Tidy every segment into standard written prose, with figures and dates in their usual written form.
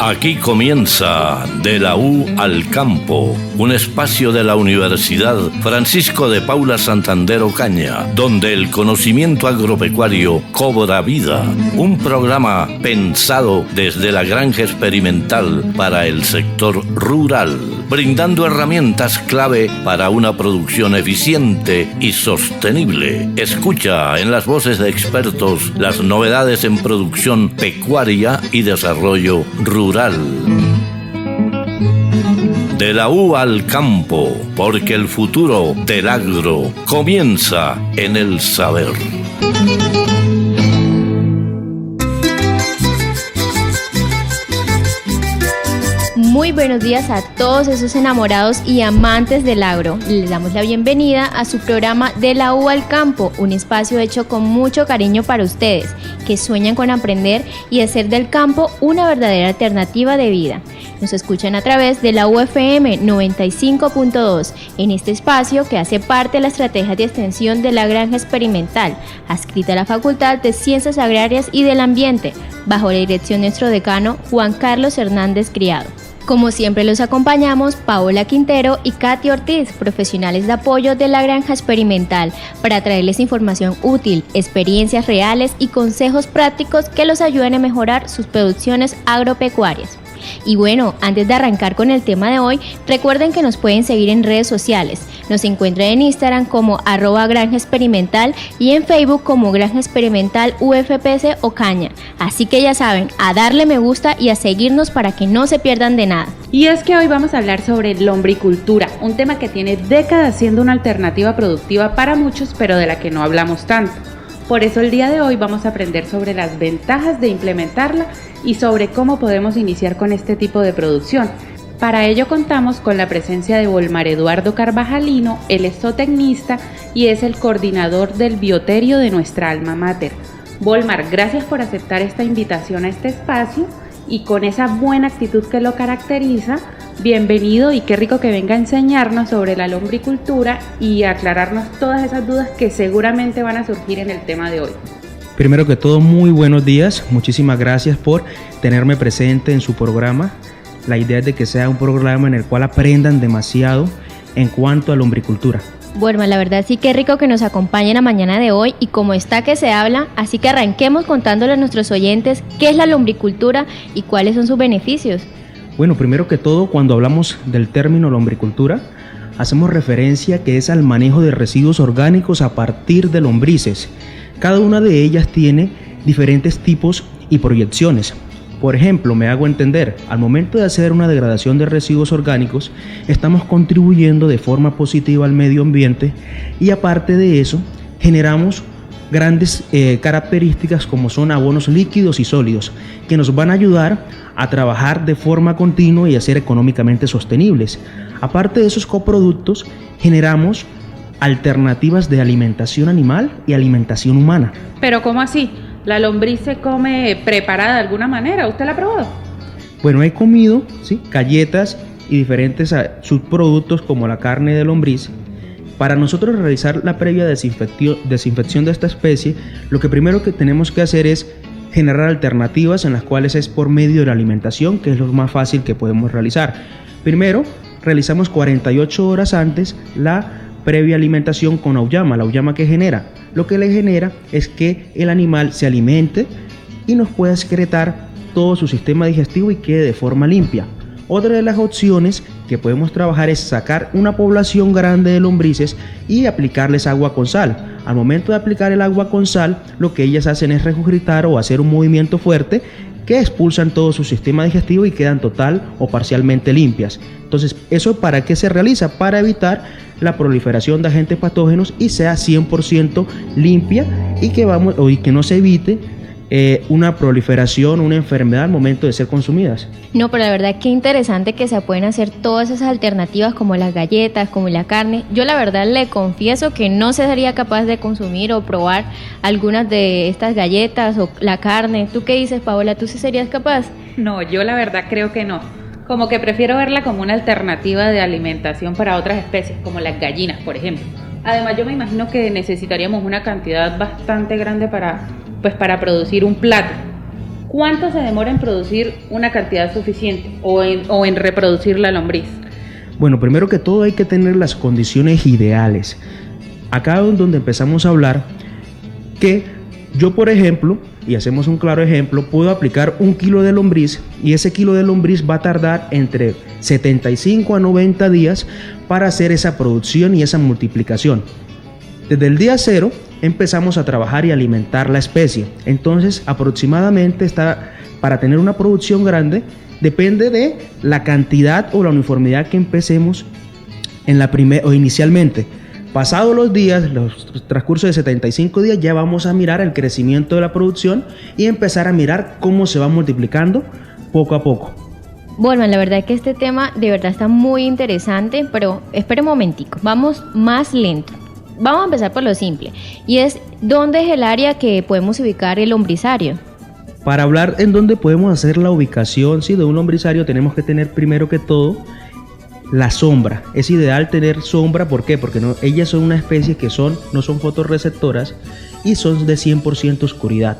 Aquí comienza De la U al Campo, un espacio de la Universidad Francisco de Paula Santander Ocaña, donde el conocimiento agropecuario cobra vida. Un programa pensado desde la granja experimental para el sector rural, brindando herramientas clave para una producción eficiente y sostenible. Escucha en las voces de expertos las novedades en producción pecuaria y desarrollo rural. De la U al campo, porque el futuro del agro comienza en el saber. Muy buenos días a todos esos enamorados y amantes del agro. Les damos la bienvenida a su programa De la U al Campo, un espacio hecho con mucho cariño para ustedes, que sueñan con aprender y hacer del campo una verdadera alternativa de vida. Nos escuchan a través de la UFM 95.2, en este espacio que hace parte de la estrategia de extensión de la granja experimental, adscrita a la Facultad de Ciencias Agrarias y del Ambiente, bajo la dirección de nuestro decano Juan Carlos Hernández Criado. Como siempre los acompañamos Paola Quintero y Katy Ortiz, profesionales de apoyo de la granja experimental, para traerles información útil, experiencias reales y consejos prácticos que los ayuden a mejorar sus producciones agropecuarias. Y bueno, antes de arrancar con el tema de hoy, recuerden que nos pueden seguir en redes sociales. Nos encuentran en Instagram como @Granja Experimental y en Facebook como Granja Experimental UFPS Ocaña. Así que ya saben, a darle me gusta y a seguirnos para que no se pierdan de nada. Y es que hoy vamos a hablar sobre lombricultura, un tema que tiene décadas siendo una alternativa productiva para muchos, pero de la que no hablamos tanto. Por eso el día de hoy vamos a aprender sobre las ventajas de implementarla y sobre cómo podemos iniciar con este tipo de producción. Para ello contamos con la presencia de Volmar Eduardo Carvajalino, él es zootecnista y es el coordinador del bioterio de nuestra alma mater. Volmar, gracias por aceptar esta invitación a este espacio y con esa buena actitud que lo caracteriza, bienvenido y qué rico que venga a enseñarnos sobre la lombricultura y aclararnos todas esas dudas que seguramente van a surgir en el tema de hoy. Primero que todo, muy buenos días, muchísimas gracias por tenerme presente en su programa. La idea es de que sea un programa en el cual aprendan demasiado en cuanto a lombricultura. Bueno, la verdad sí que rico que nos acompañen la mañana de hoy y como está que se habla, así que arranquemos contándole a nuestros oyentes qué es la lombricultura y cuáles son sus beneficios. Bueno, primero que todo, cuando hablamos del término lombricultura, hacemos referencia que es al manejo de residuos orgánicos a partir de lombrices. Cada una de ellas tiene diferentes tipos y proyecciones. Por ejemplo, me hago entender, al momento de hacer una degradación de residuos orgánicos, estamos contribuyendo de forma positiva al medio ambiente y aparte de eso, generamos grandes características como son abonos líquidos y sólidos, que nos van a ayudar a trabajar de forma continua y a ser económicamente sostenibles. Aparte de esos coproductos, generamos alternativas de alimentación animal y alimentación humana. ¿Pero cómo así? ¿La lombriz se come preparada de alguna manera? ¿Usted la ha probado? Bueno, he comido, ¿sí?, galletas y diferentes subproductos como la carne de lombriz. Para nosotros realizar la previa desinfección de esta especie, lo que primero que tenemos que hacer es generar alternativas en las cuales es por medio de la alimentación, que es lo más fácil que podemos realizar. Primero, realizamos 48 horas antes la previa alimentación con auyama. La auyama, ¿qué genera? Lo que le genera es que el animal se alimente y nos pueda excretar todo su sistema digestivo y quede de forma limpia. Otra de las opciones que podemos trabajar es sacar una población grande de lombrices y aplicarles agua con sal. Al momento de aplicar el agua con sal, lo que ellas hacen es regurgitar o hacer un movimiento fuerte que expulsan todo su sistema digestivo y quedan total o parcialmente limpias. Entonces, ¿eso para qué se realiza? Para evitar la proliferación de agentes patógenos y sea 100% limpia y que no se evite una proliferación, una enfermedad al momento de ser consumidas. No, pero la verdad qué interesante que se pueden hacer todas esas alternativas como las galletas, como la carne. Yo la verdad le confieso que no sería capaz de consumir o probar algunas de estas galletas o la carne. ¿Tú qué dices, Paola? ¿Tú sí serías capaz? No, yo la verdad creo que no. Como que prefiero verla como una alternativa de alimentación para otras especies, como las gallinas, por ejemplo. Además, yo me imagino que necesitaríamos una cantidad bastante grande para producir un plato. ¿Cuánto se demora en producir una cantidad suficiente o en reproducir la lombriz? Bueno, primero que todo hay que tener las condiciones ideales. Acá es donde empezamos a hablar que yo, por ejemplo, y hacemos un claro ejemplo, puedo aplicar 1 kilo de lombriz y ese kilo de lombriz va a tardar entre 75 a 90 días para hacer esa producción y esa multiplicación. Desde el día 0 empezamos a trabajar y alimentar la especie. Entonces, aproximadamente para tener una producción grande, depende de la cantidad o la uniformidad que empecemos inicialmente. Pasados los días, los transcurso de 75 días, ya vamos a mirar el crecimiento de la producción y empezar a mirar cómo se va multiplicando poco a poco. Bueno, la verdad que este tema de verdad está muy interesante, pero espera un momentico, vamos más lento. Vamos a empezar por lo simple, y es ¿dónde es el área que podemos ubicar el lombrizario? Para hablar en dónde podemos hacer la ubicación de un lombrizario, tenemos que tener primero que todo la sombra. Es ideal tener sombra, ¿por qué? Porque ellas son una especie que no son fotorreceptoras y son de 100% oscuridad.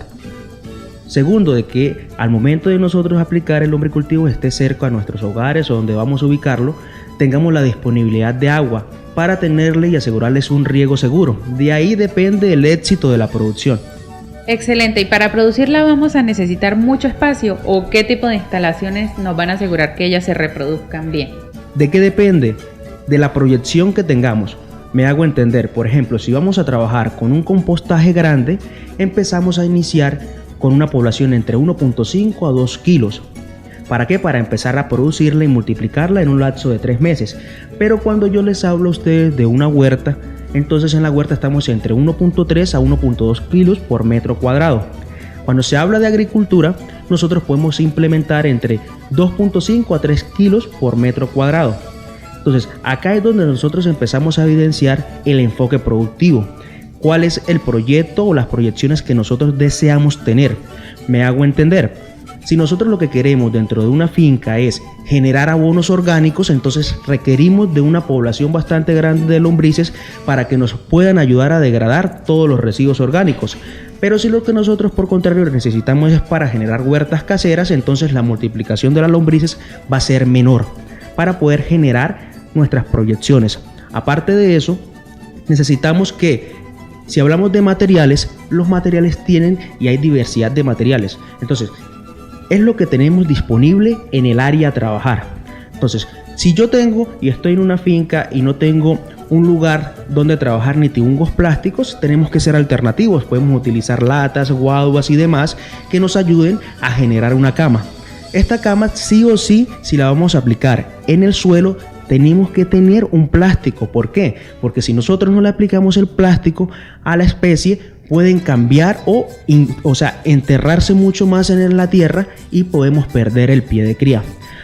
Segundo, de que al momento de nosotros aplicar el lombricultivo esté cerca a nuestros hogares o donde vamos a ubicarlo, tengamos la disponibilidad de agua para tenerle y asegurarles un riego seguro. De ahí depende el éxito de la producción. Excelente. ¿Y para producirla vamos a necesitar mucho espacio o qué tipo de instalaciones nos van a asegurar que ellas se reproduzcan bien? ¿De qué depende? De la proyección que tengamos. Me hago entender, por ejemplo, si vamos a trabajar con un compostaje grande, empezamos a iniciar con una población entre 1.5 a 2 kilos. ¿Para qué? Para empezar a producirla y multiplicarla en un lapso de 3 meses. Pero cuando yo les hablo a ustedes de una huerta, entonces en la huerta estamos entre 1.3 a 1.2 kilos por metro cuadrado. Cuando se habla de agricultura, nosotros podemos implementar entre 2.5 a 3 kilos por metro cuadrado. Entonces, acá es donde nosotros empezamos a evidenciar el enfoque productivo. ¿Cuál es el proyecto o las proyecciones que nosotros deseamos tener? Me hago entender. Si nosotros lo que queremos dentro de una finca es generar abonos orgánicos, entonces requerimos de una población bastante grande de lombrices para que nos puedan ayudar a degradar todos los residuos orgánicos. Pero si lo que nosotros por contrario necesitamos es para generar huertas caseras, entonces la multiplicación de las lombrices va a ser menor para poder generar nuestras proyecciones. Aparte de eso, necesitamos que, si hablamos de materiales, los materiales tienen y hay diversidad de materiales. Entonces, es lo que tenemos disponible en el área a trabajar. Entonces, si yo tengo y estoy en una finca y no tengo un lugar donde trabajar ni hongos plásticos, tenemos que ser alternativos. Podemos utilizar latas, guaduas y demás que nos ayuden a generar una cama. Esta cama sí o sí, si la vamos a aplicar en el suelo, tenemos que tener un plástico. ¿Por qué? Porque si nosotros no le aplicamos el plástico a la especie, pueden cambiar o enterrarse mucho más en la tierra y podemos perder el pie de cría.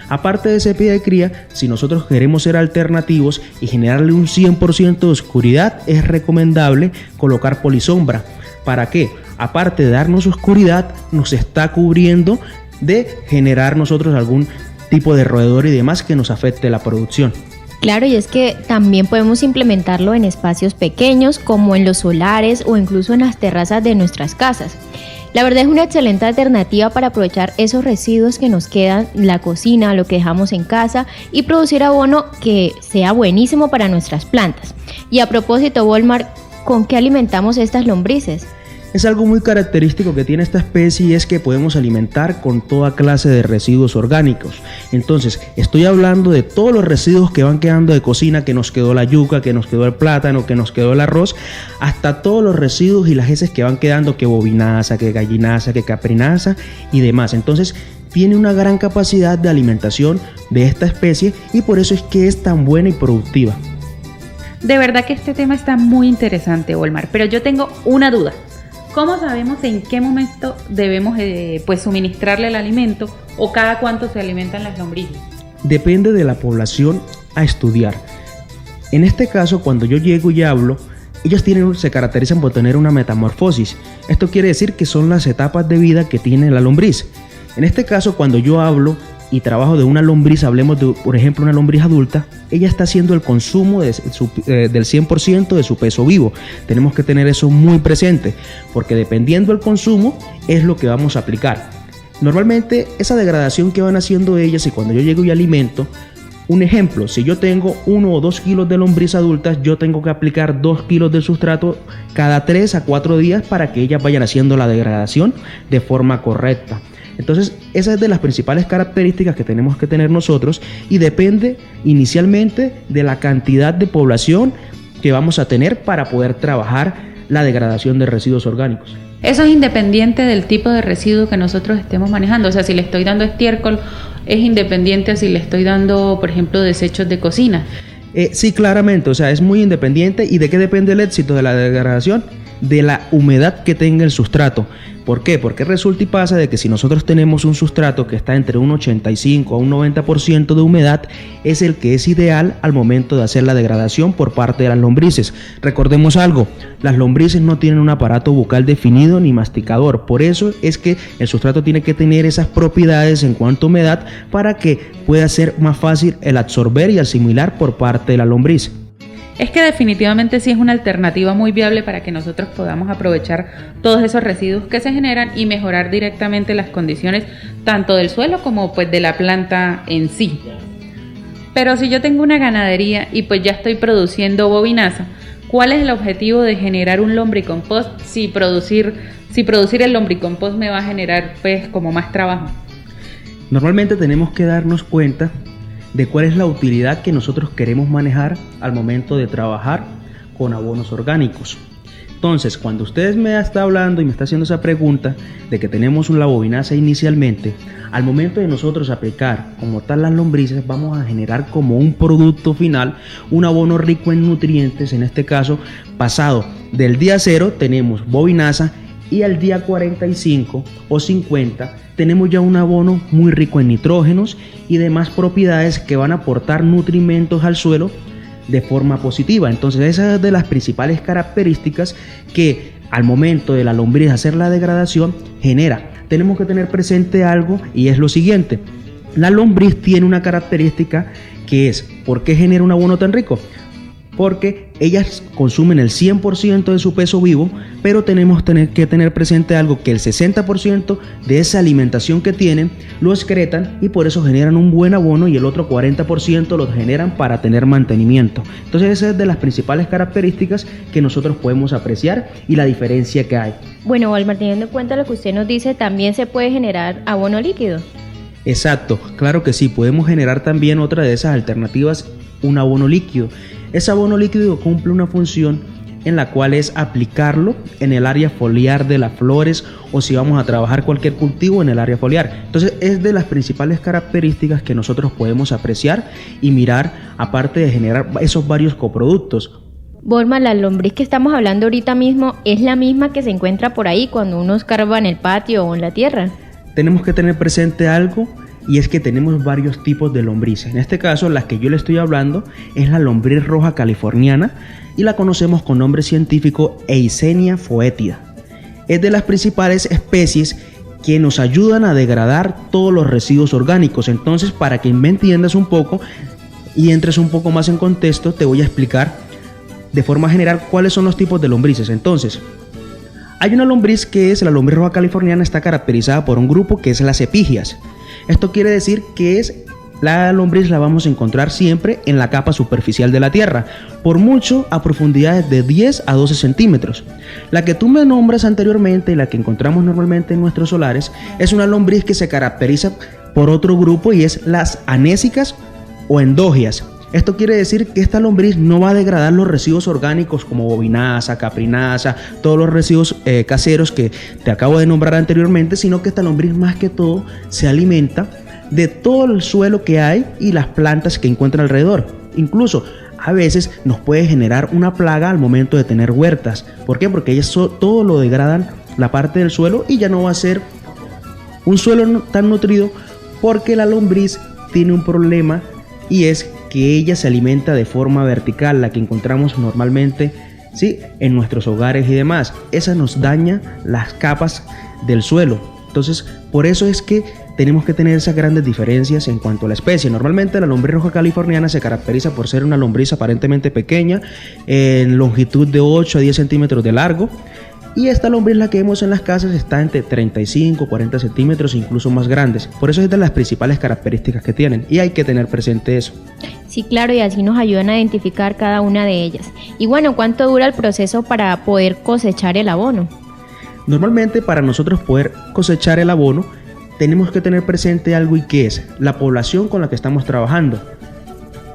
Aparte de ese pie de cría, si nosotros queremos ser alternativos y generarle un 100% de oscuridad, es recomendable colocar polisombra. ¿Para qué? Aparte de darnos oscuridad, nos está cubriendo de generar nosotros algún tipo de roedor y demás que nos afecte la producción. Claro, y es que también podemos implementarlo en espacios pequeños como en los solares o incluso en las terrazas de nuestras casas. La verdad es una excelente alternativa para aprovechar esos residuos que nos quedan en la cocina, lo que dejamos en casa y producir abono que sea buenísimo para nuestras plantas. Y a propósito, Volmar, ¿con qué alimentamos estas lombrices? Es algo muy característico que tiene esta especie y es que podemos alimentar con toda clase de residuos orgánicos. Entonces, estoy hablando de todos los residuos que van quedando de cocina, que nos quedó la yuca, que nos quedó el plátano, que nos quedó el arroz, hasta todos los residuos y las heces que van quedando, que bovinaza, que gallinaza, que caprinaza y demás. Entonces, tiene una gran capacidad de alimentación de esta especie y por eso es que es tan buena y productiva. De verdad que este tema está muy interesante, Volmar, pero yo tengo una duda. ¿Cómo sabemos en qué momento debemos suministrarle el alimento o cada cuánto se alimentan las lombrices? Depende de la población a estudiar. En este caso, cuando yo llego y hablo, ellas se caracterizan por tener una metamorfosis. Esto quiere decir que son las etapas de vida que tiene la lombriz. En este caso, cuando yo hablo y trabajo de una lombriz, hablemos de, por ejemplo, una lombriz adulta, ella está haciendo el consumo del 100% de su peso vivo. Tenemos que tener eso muy presente, porque dependiendo del consumo es lo que vamos a aplicar. Normalmente esa degradación que van haciendo ellas, y cuando yo llego y alimento, un ejemplo, si yo tengo 1 o 2 kilos de lombriz adultas, yo tengo que aplicar 2 kilos de sustrato cada 3 a 4 días para que ellas vayan haciendo la degradación de forma correcta. Entonces, esa es de las principales características que tenemos que tener nosotros, y depende inicialmente de la cantidad de población que vamos a tener para poder trabajar la degradación de residuos orgánicos. Eso es independiente del tipo de residuo que nosotros estemos manejando. O sea, si le estoy dando estiércol, es independiente a si le estoy dando, por ejemplo, desechos de cocina. Sí, claramente, o sea, es muy independiente. ¿Y de qué depende el éxito de la degradación? De la humedad que tenga el sustrato. ¿Por qué? Porque resulta y pasa de que si nosotros tenemos un sustrato que está entre un 85 a un 90% de humedad, es el que es ideal al momento de hacer la degradación por parte de las lombrices. Recordemos algo, las lombrices no tienen un aparato bucal definido ni masticador, por eso es que el sustrato tiene que tener esas propiedades en cuanto a humedad para que pueda ser más fácil el absorber y asimilar por parte de la lombriz. Es que definitivamente sí es una alternativa muy viable para que nosotros podamos aprovechar todos esos residuos que se generan y mejorar directamente las condiciones tanto del suelo como pues de la planta en sí. Pero si yo tengo una ganadería y pues ya estoy produciendo bovinaza, ¿cuál es el objetivo de generar un lombricompost si producir el lombricompost me va a generar pues como más trabajo? Normalmente tenemos que darnos cuenta de cuál es la utilidad que nosotros queremos manejar al momento de trabajar con abonos orgánicos. Entonces, cuando ustedes me está hablando y me está haciendo esa pregunta de que tenemos la bovinaza inicialmente, al momento de nosotros aplicar como tal las lombrices, vamos a generar como un producto final un abono rico en nutrientes. En este caso, pasado del día 0 tenemos bovinaza, y al día 45 o 50 tenemos ya un abono muy rico en nitrógenos y demás propiedades que van a aportar nutrimentos al suelo de forma positiva. Entonces, esa es de las principales características que al momento de la lombriz hacer la degradación genera. Tenemos que tener presente algo, y es lo siguiente: la lombriz tiene una característica que es, ¿por qué genera un abono tan rico? Porque ellas consumen el 100% de su peso vivo, pero tenemos que tener presente algo, que el 60% de esa alimentación que tienen lo excretan y por eso generan un buen abono, y el otro 40% lo generan para tener mantenimiento. Entonces, esa es de las principales características que nosotros podemos apreciar y la diferencia que hay. Bueno, Walmar, teniendo en cuenta lo que usted nos dice, también se puede generar abono líquido. Exacto, claro que sí, podemos generar también otra de esas alternativas, un abono líquido. Ese abono líquido cumple una función en la cual es aplicarlo en el área foliar de las flores, o si vamos a trabajar cualquier cultivo en el área foliar. Entonces, es de las principales características que nosotros podemos apreciar y mirar, aparte de generar esos varios coproductos. Walmar, la lombriz que estamos hablando ahorita mismo es la misma que se encuentra por ahí cuando uno escarba en el patio o en la tierra. Tenemos que tener presente algo, y es que tenemos varios tipos de lombrices. En este caso, las que yo le estoy hablando es la lombriz roja californiana, y la conocemos con nombre científico Eisenia foetida. Es de las principales especies que nos ayudan a degradar todos los residuos orgánicos. Entonces, para que me entiendas un poco y entres un poco más en contexto, te voy a explicar de forma general cuáles son los tipos de lombrices. Entonces, hay una lombriz que es la lombriz roja californiana, está caracterizada por un grupo que es las epigias. Esto quiere decir que la lombriz la vamos a encontrar siempre en la capa superficial de la tierra, por mucho a profundidades de 10 a 12 centímetros. La que tú me nombras anteriormente y la que encontramos normalmente en nuestros solares es una lombriz que se caracteriza por otro grupo, y es las anésicas o endógeas. Esto quiere decir que esta lombriz no va a degradar los residuos orgánicos como bovinaza, caprinaza, todos los residuos caseros que te acabo de nombrar anteriormente, sino que esta lombriz más que todo se alimenta de todo el suelo que hay y las plantas que encuentra alrededor. Incluso a veces nos puede generar una plaga al momento de tener huertas. ¿Por qué? Porque ellas todo lo degradan, la parte del suelo, y ya no va a ser un suelo tan nutrido, porque la lombriz tiene un problema, y es que ella se alimenta de forma vertical, la que encontramos normalmente, ¿sí?, en nuestros hogares y demás. Esa nos daña las capas del suelo. Entonces, por eso es que tenemos que tener esas grandes diferencias en cuanto a la especie. Normalmente la lombriz roja californiana se caracteriza por ser una lombriz aparentemente pequeña, en longitud de 8 a 10 centímetros de largo, Y esta lombriz, la que vemos en las casas, está entre 35, 40 centímetros, incluso más grandes. Por eso es de las principales características que tienen y hay que tener presente eso. Sí, claro, y así nos ayudan a identificar cada una de ellas. Y bueno, ¿cuánto dura el proceso para poder cosechar el abono? Normalmente, para nosotros poder cosechar el abono, tenemos que tener presente algo, y que es la población con la que estamos trabajando.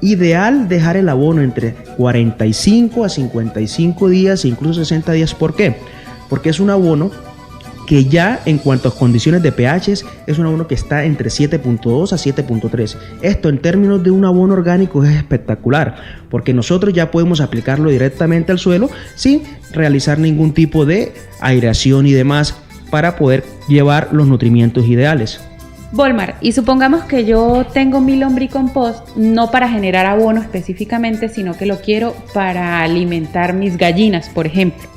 Ideal dejar el abono entre 45 a 55 días, incluso 60 días. ¿Por qué? Porque es un abono que ya en cuanto a condiciones de pH es un abono que está entre 7.2 a 7.3. Esto en términos de un abono orgánico es espectacular, porque nosotros ya podemos aplicarlo directamente al suelo sin realizar ningún tipo de aireación y demás para poder llevar los nutrimientos ideales. Volmar, y supongamos que yo tengo mi lombricompost no para generar abono específicamente, sino que lo quiero para alimentar mis gallinas, por ejemplo.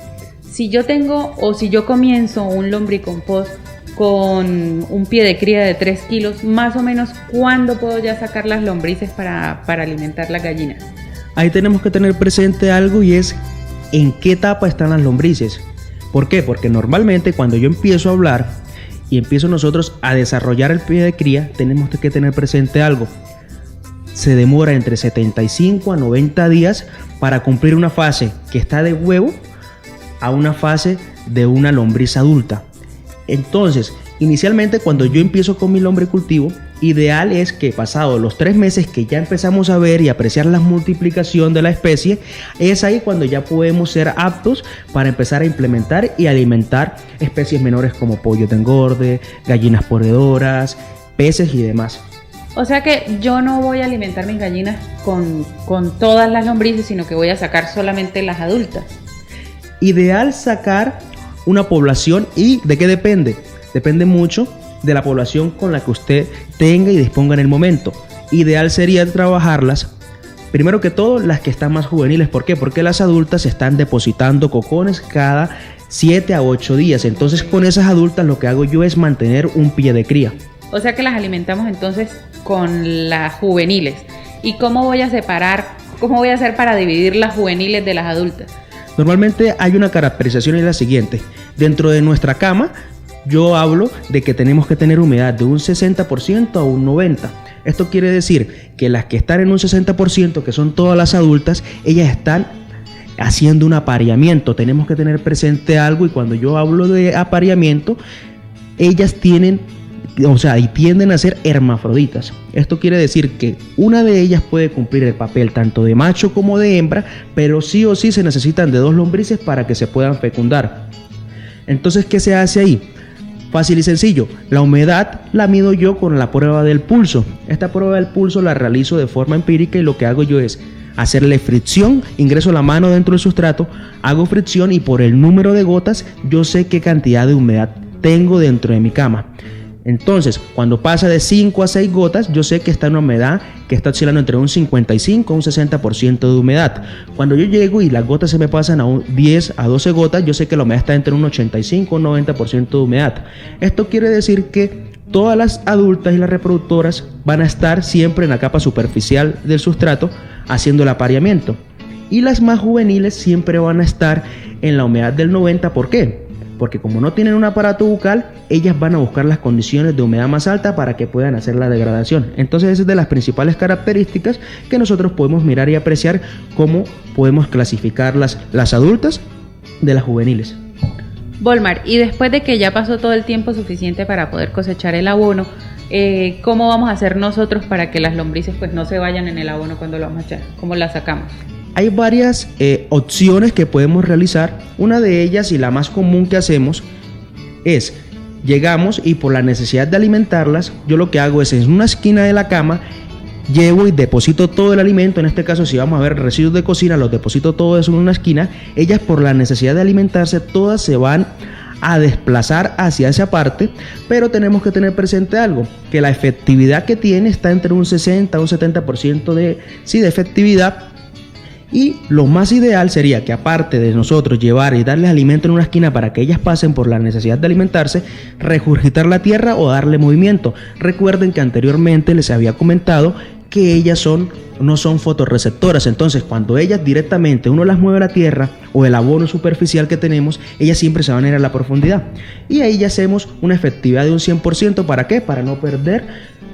Si yo comienzo un lombricompost con un pie de cría de 3 kilos, más o menos, ¿cuándo puedo ya sacar las lombrices para alimentar las gallinas? Ahí tenemos que tener presente algo, y es en qué etapa están las lombrices. ¿Por qué? Porque normalmente cuando yo empiezo a hablar y empiezo nosotros a desarrollar el pie de cría, tenemos que tener presente algo. Se demora entre 75 a 90 días para cumplir una fase que está de huevo a una fase de una lombriz adulta. Entonces, inicialmente cuando yo empiezo con mi lombricultivo, ideal es que pasados los 3 meses que ya empezamos a ver y apreciar la multiplicación de la especie, es ahí cuando ya podemos ser aptos para empezar a implementar y alimentar especies menores como pollo de engorde, gallinas ponedoras, peces y demás. O sea que yo no voy a alimentar mis gallinas con todas las lombrices, sino que voy a sacar solamente las adultas. Ideal sacar una población. ¿Y de qué depende? Depende mucho de la población con la que usted tenga y disponga en el momento. Ideal sería trabajarlas, primero que todo, las que están más juveniles. ¿Por qué? Porque las adultas están depositando cocones cada 7 a 8 días. Entonces, con esas adultas lo que hago yo es mantener un pie de cría. O sea que las alimentamos entonces con las juveniles. ¿Y cómo voy a hacer para dividir las juveniles de las adultas? Normalmente hay una caracterización, y es la siguiente. Dentro de nuestra cama, yo hablo de que tenemos que tener humedad de un 60% a un 90%. Esto quiere decir que las que están en un 60%, que son todas las adultas, ellas están haciendo un apareamiento. Tenemos que tener presente algo, y cuando yo hablo de apareamiento, ellas tienden a ser hermafroditas. Esto quiere decir que una de ellas puede cumplir el papel tanto de macho como de hembra, pero sí o sí se necesitan de 2 lombrices para que se puedan fecundar. Entonces, ¿qué se hace ahí? Fácil y sencillo. La humedad la mido yo con la prueba del pulso. Esta prueba del pulso la realizo de forma empírica, y lo que hago yo es hacerle fricción. Ingreso la mano dentro del sustrato, hago fricción, y por el número de gotas yo sé qué cantidad de humedad tengo dentro de mi cama. Entonces, cuando pasa de 5 a 6 gotas, yo sé que está en una humedad que está oscilando entre un 55 a un 60% de humedad. Cuando yo llego y las gotas se me pasan a 10 a 12 gotas, yo sé que la humedad está entre un 85 a un 90% de humedad. Esto quiere decir que todas las adultas y las reproductoras van a estar siempre en la capa superficial del sustrato haciendo el apareamiento. Y las más juveniles siempre van a estar en la humedad del 90%. ¿Por qué? Porque como no tienen un aparato bucal, ellas van a buscar las condiciones de humedad más alta para que puedan hacer la degradación. Entonces, esa es de las principales características que nosotros podemos mirar y apreciar cómo podemos clasificar las adultas de las juveniles. Volmar, y después de que ya pasó todo el tiempo suficiente para poder cosechar el abono, ¿cómo vamos a hacer nosotros para que las lombrices pues no se vayan en el abono cuando lo vamos a echar? ¿Cómo las sacamos? Hay varias opciones que podemos realizar. Una de ellas, y la más común que hacemos, es llegamos y por la necesidad de alimentarlas, yo lo que hago es en una esquina de la cama, llevo y deposito todo el alimento. En este caso, si vamos a ver residuos de cocina, los deposito todo eso en una esquina. Ellas, por la necesidad de alimentarse, todas se van a desplazar hacia esa parte, pero tenemos que tener presente algo, que la efectividad que tiene está entre un 60 a un 70% de efectividad. Y lo más ideal sería que, aparte de nosotros llevar y darles alimento en una esquina para que ellas pasen por la necesidad de alimentarse, regurgitar la tierra o darle movimiento. Recuerden que anteriormente les había comentado que ellas no son fotorreceptoras. Entonces, cuando ellas directamente uno las mueve a la tierra o el abono superficial que tenemos, ellas siempre se van a ir a la profundidad. Y ahí ya hacemos una efectividad de un 100%. ¿Para qué? Para no perder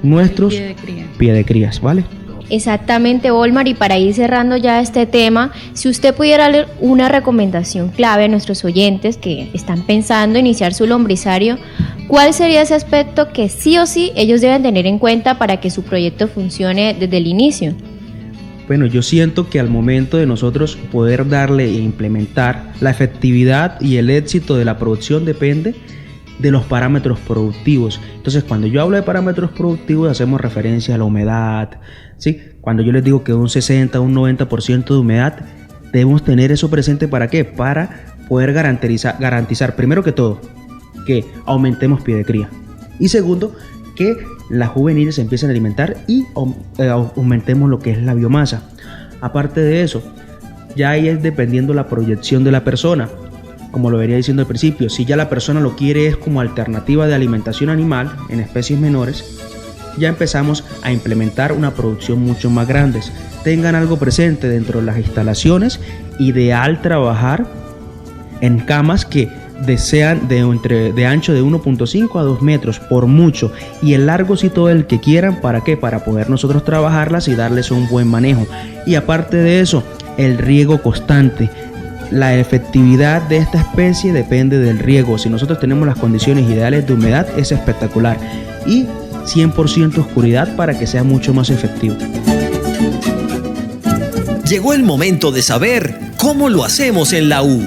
nuestros pie de crías, ¿vale? Exactamente, Volmar, y para ir cerrando ya este tema, si usted pudiera dar una recomendación clave a nuestros oyentes que están pensando iniciar su lombrizario, ¿cuál sería ese aspecto que sí o sí ellos deben tener en cuenta para que su proyecto funcione desde el inicio? Bueno, yo siento que al momento de nosotros poder darle e implementar la efectividad y el éxito de la producción depende de los parámetros productivos. Entonces, cuando yo hablo de parámetros productivos, hacemos referencia a la humedad, ¿sí? Cuando yo les digo que un 60 o un 90% de humedad, debemos tener eso presente. ¿Para qué? Para poder garantizar, primero que todo, que aumentemos pie de cría. Y segundo, que las juveniles se empiecen a alimentar y aumentemos lo que es la biomasa. Aparte de eso, ya ahí es dependiendo la proyección de la persona. Como lo venía diciendo al principio, si ya la persona lo quiere es como alternativa de alimentación animal en especies menores, ya empezamos a implementar una producción mucho más grande. Tengan algo presente dentro de las instalaciones, ideal trabajar en camas que sean de ancho de 1.5 a 2 metros por mucho, y el largo sí todo el que quieran. ¿Para qué? Para poder nosotros trabajarlas y darles un buen manejo. Y aparte de eso, el riego constante. La efectividad de esta especie depende del riego. Si nosotros tenemos las condiciones ideales de humedad, es espectacular. Y 100% oscuridad para que sea mucho más efectivo. Llegó el momento de saber cómo lo hacemos en la U.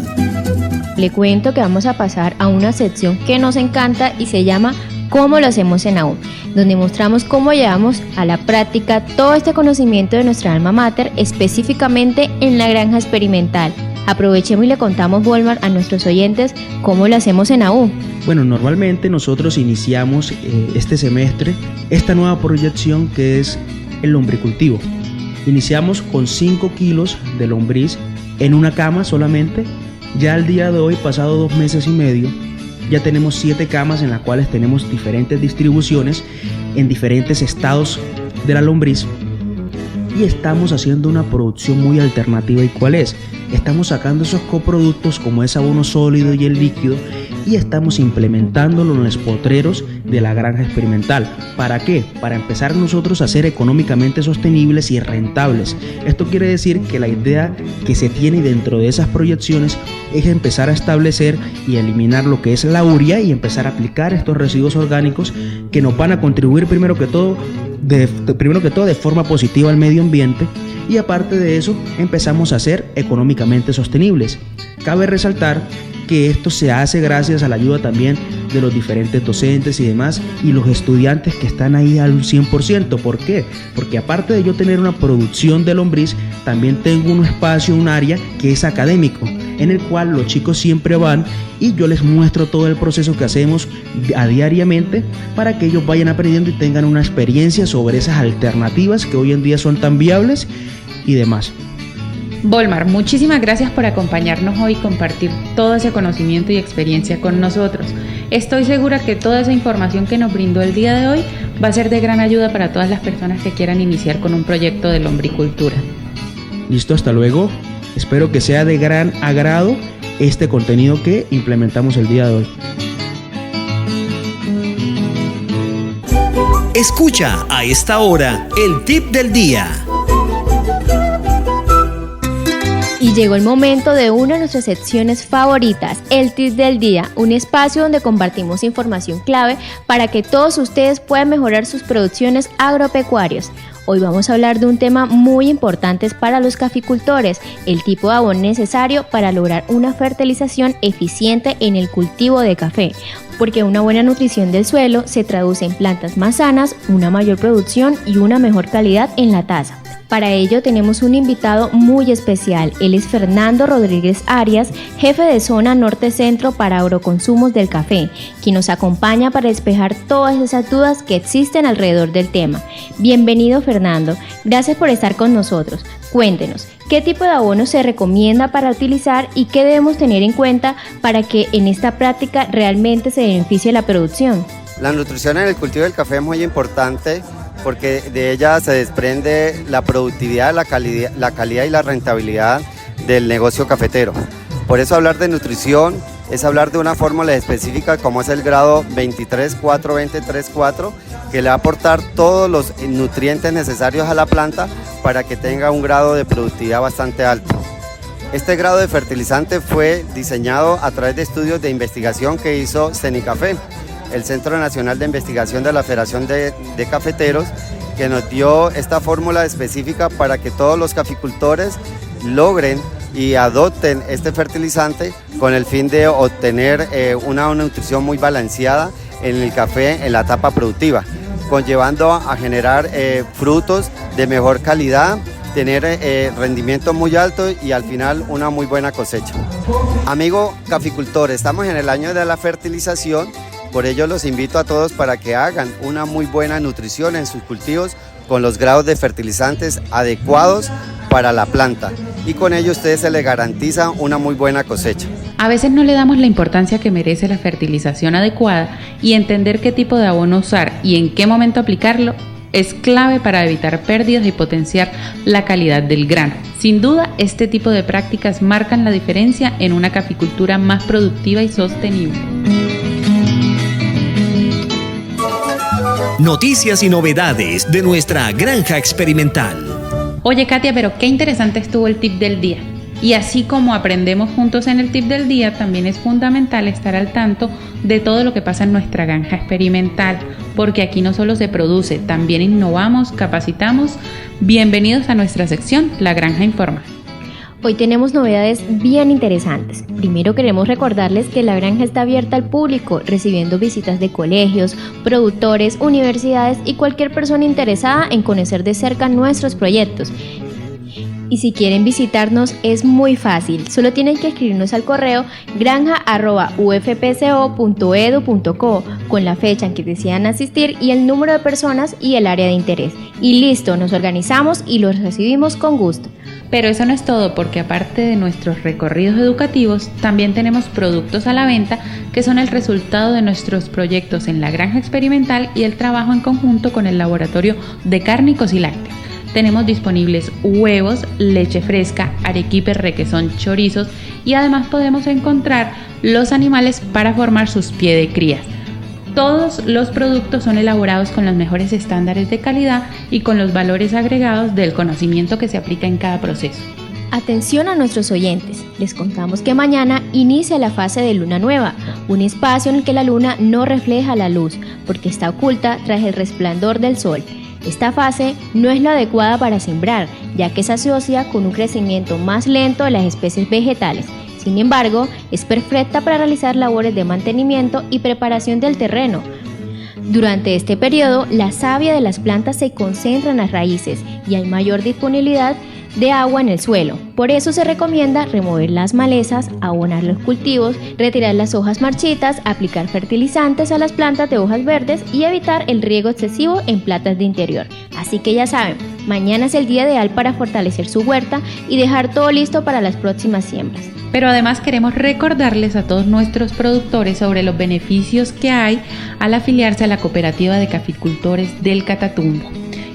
Le cuento que vamos a pasar a una sección que nos encanta y se llama ¿Cómo lo hacemos en la U?, donde mostramos cómo llevamos a la práctica todo este conocimiento de nuestra alma mater, específicamente en la granja experimental. Aprovechemos y le contamos, Volmar, a nuestros oyentes cómo lo hacemos en AU. Bueno, normalmente nosotros iniciamos este semestre esta nueva proyección que es el lombricultivo. Iniciamos con 5 kilos de lombriz en una cama solamente. Ya al día de hoy, pasado 2 meses y medio, ya tenemos 7 camas en las cuales tenemos diferentes distribuciones en diferentes estados de la lombriz. Y estamos haciendo una producción muy alternativa. ¿Y cuál es? Estamos sacando esos coproductos como es abono sólido y el líquido, y estamos implementándolo en los potreros de la granja experimental. ¿Para qué? Para empezar nosotros a ser económicamente sostenibles y rentables. Esto quiere decir que la idea que se tiene dentro de esas proyecciones es empezar a establecer y eliminar lo que es la urea y empezar a aplicar estos residuos orgánicos que nos van a contribuir primero que todo de forma positiva al medio ambiente, y aparte de eso empezamos a ser económicamente sostenibles. Cabe resaltar que esto se hace gracias a la ayuda también de los diferentes docentes y demás, y los estudiantes que están ahí al 100%. ¿Por qué? Porque aparte de yo tener una producción de lombriz, también tengo un espacio, un área que es académico, en el cual los chicos siempre van y yo les muestro todo el proceso que hacemos diariamente para que ellos vayan aprendiendo y tengan una experiencia sobre esas alternativas que hoy en día son tan viables y demás. Volmar, muchísimas gracias por acompañarnos hoy y compartir todo ese conocimiento y experiencia con nosotros. Estoy segura que toda esa información que nos brindó el día de hoy va a ser de gran ayuda para todas las personas que quieran iniciar con un proyecto de lombricultura. Listo, hasta luego. Espero que sea de gran agrado este contenido que implementamos el día de hoy. Escucha a esta hora el tip del día. Y llegó el momento de una de nuestras secciones favoritas, el tip del día, un espacio donde compartimos información clave para que todos ustedes puedan mejorar sus producciones agropecuarias. Hoy vamos a hablar de un tema muy importante para los caficultores, el tipo de abono necesario para lograr una fertilización eficiente en el cultivo de café, porque una buena nutrición del suelo se traduce en plantas más sanas, una mayor producción y una mejor calidad en la taza. Para ello tenemos un invitado muy especial. Él es Fernando Rodríguez Arias, jefe de zona norte-centro para agroconsumos del café, quien nos acompaña para despejar todas esas dudas que existen alrededor del tema. Bienvenido, Fernando. Gracias por estar con nosotros. Cuéntenos, ¿qué tipo de abono se recomienda para utilizar y qué debemos tener en cuenta para que en esta práctica realmente se beneficie la producción? La nutrición en el cultivo del café es muy importante porque de ella se desprende la productividad, la calidad y la rentabilidad del negocio cafetero. Por eso hablar de nutrición es hablar de una fórmula específica como es el grado 23-4-20-3-4, que le va a aportar todos los nutrientes necesarios a la planta para que tenga un grado de productividad bastante alto. Este grado de fertilizante fue diseñado a través de estudios de investigación que hizo CENICAFE, el Centro Nacional de Investigación de la Federación de Cafeteros, que nos dio esta fórmula específica para que todos los caficultores logren y adopten este fertilizante con el fin de obtener una nutrición muy balanceada en el café en la etapa productiva, conllevando a generar frutos de mejor calidad, tener rendimiento muy alto y al final una muy buena cosecha. Amigo caficultor, estamos en el año de la fertilización, por ello los invito a todos para que hagan una muy buena nutrición en sus cultivos con los grados de fertilizantes adecuados para la planta y con ello a ustedes se les garantiza una muy buena cosecha. A veces no le damos la importancia que merece la fertilización adecuada y entender qué tipo de abono usar y en qué momento aplicarlo es clave para evitar pérdidas y potenciar la calidad del grano. Sin duda, este tipo de prácticas marcan la diferencia en una caficultura más productiva y sostenible. Noticias y novedades de nuestra granja experimental. Oye, Katia, pero qué interesante estuvo el tip del día. Y así como aprendemos juntos en el tip del día, también es fundamental estar al tanto de todo lo que pasa en nuestra granja experimental, porque aquí no solo se produce, también innovamos, capacitamos. Bienvenidos a nuestra sección, La Granja Informa. Hoy tenemos novedades bien interesantes. Primero queremos recordarles que la granja está abierta al público, recibiendo visitas de colegios, productores, universidades y cualquier persona interesada en conocer de cerca nuestros proyectos. Y si quieren visitarnos es muy fácil, solo tienen que escribirnos al correo granja@ufpco.edu.co con la fecha en que desean asistir y el número de personas y el área de interés. Y listo, nos organizamos y los recibimos con gusto. Pero eso no es todo, porque aparte de nuestros recorridos educativos, también tenemos productos a la venta que son el resultado de nuestros proyectos en la granja experimental y el trabajo en conjunto con el laboratorio de cárnicos y lácteos. Tenemos disponibles huevos, leche fresca, arequipe, requesón, chorizos y además podemos encontrar los animales para formar sus pie de cría. Todos los productos son elaborados con los mejores estándares de calidad y con los valores agregados del conocimiento que se aplica en cada proceso. Atención a nuestros oyentes, les contamos que mañana inicia la fase de luna nueva, un espacio en el que la luna no refleja la luz porque está oculta tras el resplandor del sol. Esta fase no es la adecuada para sembrar, ya que se asocia con un crecimiento más lento de las especies vegetales. Sin embargo, es perfecta para realizar labores de mantenimiento y preparación del terreno. Durante este periodo, la savia de las plantas se concentra en las raíces y hay mayor disponibilidad de agua en el suelo. Por eso se recomienda remover las malezas, abonar los cultivos, retirar las hojas marchitas, aplicar fertilizantes a las plantas de hojas verdes y evitar el riego excesivo en plantas de interior. Así que ya saben, mañana es el día ideal para fortalecer su huerta y dejar todo listo para las próximas siembras. Pero además queremos recordarles a todos nuestros productores sobre los beneficios que hay al afiliarse a la Cooperativa de Caficultores del Catatumbo.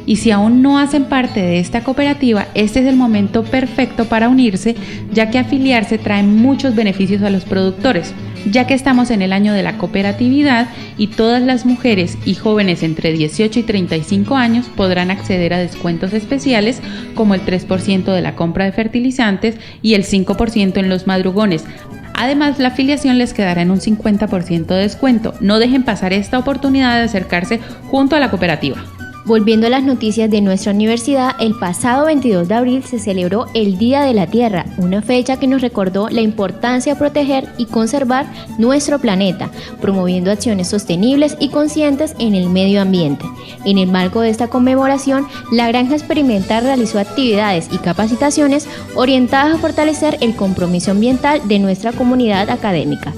Y si aún no hacen parte de esta cooperativa, este es el momento perfecto para unirse, ya que afiliarse trae muchos beneficios a los productores, ya que estamos en el año de la cooperatividad y todas las mujeres y jóvenes entre 18 y 35 años podrán acceder a descuentos especiales como el 3% de la compra de fertilizantes y el 5% en los madrugones. Además, la afiliación les quedará en un 50% de descuento. No dejen pasar esta oportunidad de acercarse junto a la cooperativa. Volviendo a las noticias de nuestra universidad, el pasado 22 de abril se celebró el Día de la Tierra, una fecha que nos recordó la importancia de proteger y conservar nuestro planeta, promoviendo acciones sostenibles y conscientes en el medio ambiente. En el marco de esta conmemoración, la Granja Experimental realizó actividades y capacitaciones orientadas a fortalecer el compromiso ambiental de nuestra comunidad académica.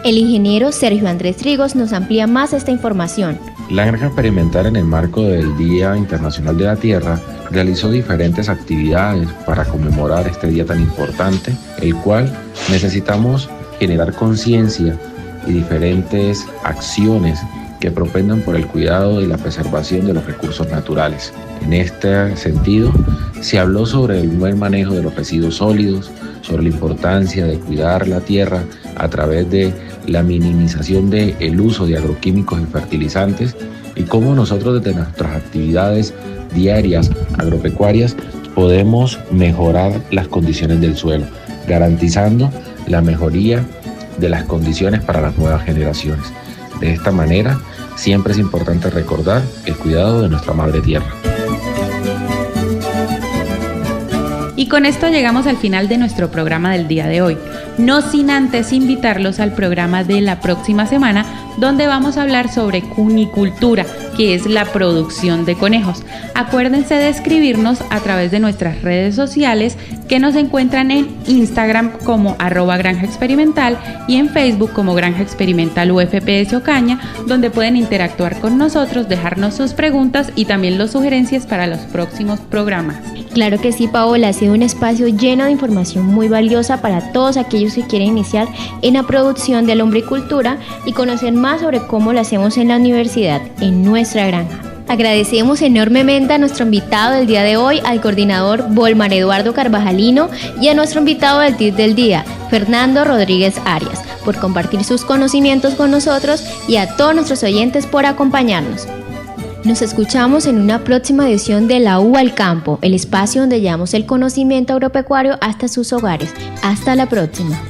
El ingeniero Sergio Andrés Trigos nos amplía más esta información. La Granja Experimental, en el marco del Día Internacional de la Tierra, realizó diferentes actividades para conmemorar este día tan importante, el cual necesitamos generar conciencia y diferentes acciones que propendan por el cuidado y la preservación de los recursos naturales. En este sentido, se habló sobre el buen manejo de los residuos sólidos, sobre la importancia de cuidar la tierra a través de la minimización del uso de agroquímicos y fertilizantes y cómo nosotros desde nuestras actividades diarias agropecuarias podemos mejorar las condiciones del suelo, garantizando la mejoría de las condiciones para las nuevas generaciones. De esta manera, siempre es importante recordar el cuidado de nuestra madre tierra. Y con esto llegamos al final de nuestro programa del día de hoy. No sin antes invitarlos al programa de la próxima semana, donde vamos a hablar sobre cunicultura, que es la producción de conejos. Acuérdense de escribirnos a través de nuestras redes sociales, que nos encuentran en Instagram como @Granja Experimental y en Facebook como Granja Experimental UFPS Ocaña, donde pueden interactuar con nosotros, dejarnos sus preguntas y también las sugerencias para los próximos programas. Claro que sí, Paola, ha sido un espacio lleno de información muy valiosa para todos aquellos que quieren iniciar en la producción de lombricultura y conocer más sobre cómo lo hacemos en la universidad, en nuestra granja. Agradecemos enormemente a nuestro invitado del día de hoy, al coordinador Volmar Eduardo Carvajalino, y a nuestro invitado del tip del día, Fernando Rodríguez Arias, por compartir sus conocimientos con nosotros, y a todos nuestros oyentes por acompañarnos. Nos escuchamos en una próxima edición de La U al Campo, el espacio donde llevamos el conocimiento agropecuario hasta sus hogares. Hasta la próxima.